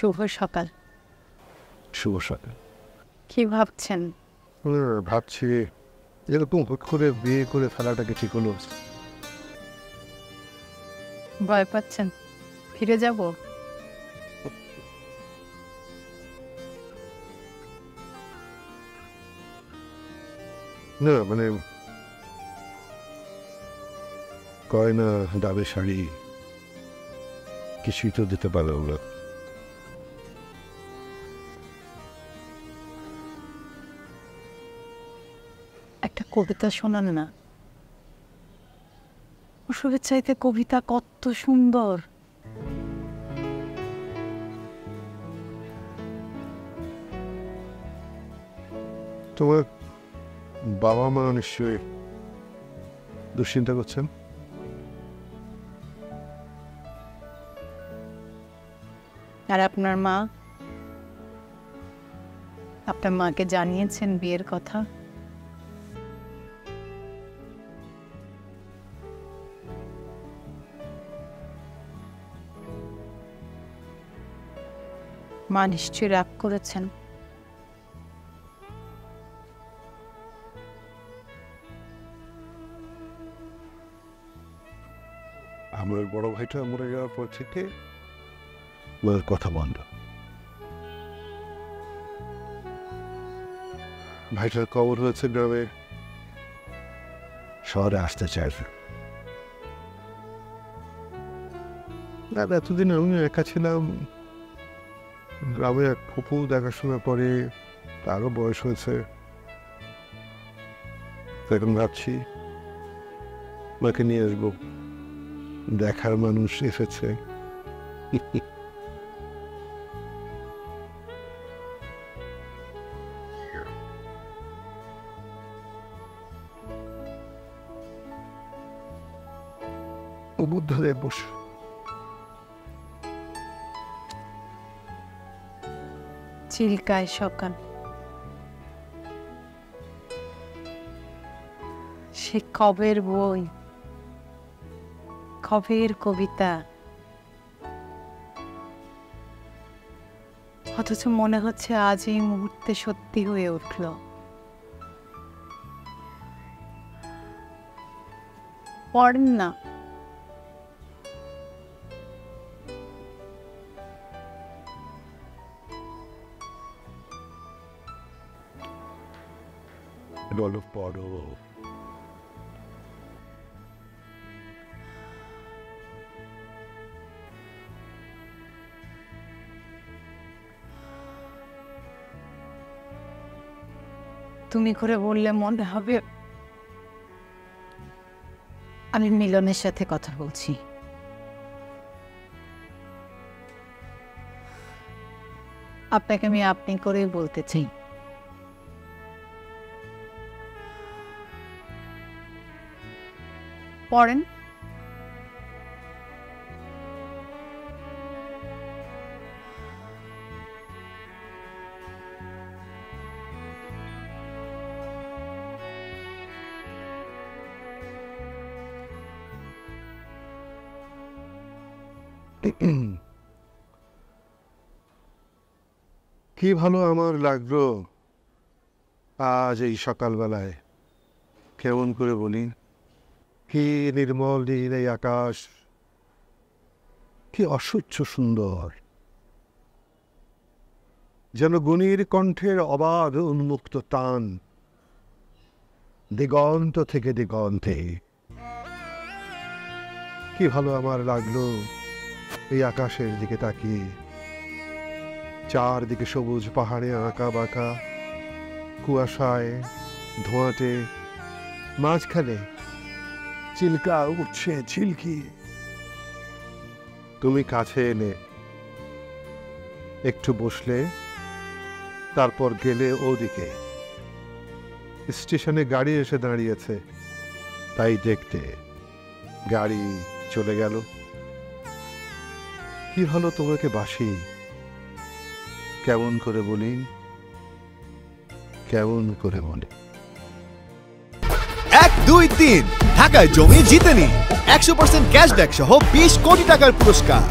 শুভ সকাল। শুভ সকাল। কি ভাবছেন? ভাবছি এরকম হুট করে বিয়ে করে ফেলাটাকে ঠিক হলো? ভয় পাচ্ছেন ফিরে যাব? না মানে গয়না দামি শাড়ি কিছুই তো দিতে পারলাম না। একটা কবিতা শোনান না। ওসবের চাইতে কবিতা কত সুন্দর। তোমার বাবা মা নিশ্চয়ই দুশ্চিন্তা করছেন? আর আপনার মা? আপনার মাকে জানিয়েছেন বিয়ের কথা? মা নিশ্চয়ই রাগ করেছেন। আমার বড় ভাইটা মরে যাওয়ার পর থেকে ওর কথা বন্ধ। ভাইটার কবর হয়েছে গ্রামে, শহরে আসতে চাইছে না। এতদিন আমি একা ছিলাম, গ্রামে এক ফুপু দেখাশোনা করে, তারও বয়স হয়েছে। এখন ভাবছি মাকে নিয়ে আসবো, দেখার মানুষ এসেছে। বুদ্ধদেব বসু। চিল্কায় সকাল, সে কবের বই, কবের কবিতা, অথচ মনে হচ্ছে আজ এই মুহূর্তে সত্যি হয়ে উঠল। পড়েন না। বলো পড়ো। তুমি করে বললে মনে হবে আমি মিলনের সাথে কথা বলছি। আপনাকে আমি আপনি করেই বলতে চাই। পড়েন। কি ভালো আমার লাগলো আজ এই সকালবেলায়। কেমন করে বলি, কি নির্মল নীল এই আকাশ, কি অসহ্য সুন্দর, যেন গুণীর কণ্ঠের অবাধ উন্মুক্ত টান দিগন্ত থেকে দিগন্তে। কি ভালো আমার লাগলো এই আকাশের দিকে তাকিয়ে। চারদিকে সবুজ পাহাড়ে আঁকা বাঁকা, কুয়াশায় ধোঁয়াটে, মাঝখানে চিল্কা উঠছে ঝিলকি। তুমি কাছে এলে, একটু বসলে, তারপর গেলে ওদিকে। স্টেশনে গাড়ি এসে দাঁড়িয়েছে, তাই দেখতে গাড়ি চলে গেল। কি ভালো তোমাকে বাসি, কেমন করে বলি, কেমন করে বলি। 1, 2, 3 ঢাকায় জমি জিতে নিন 100% ক্যাশব্যাক সহ 20 কোটি টাকার পুরস্কার।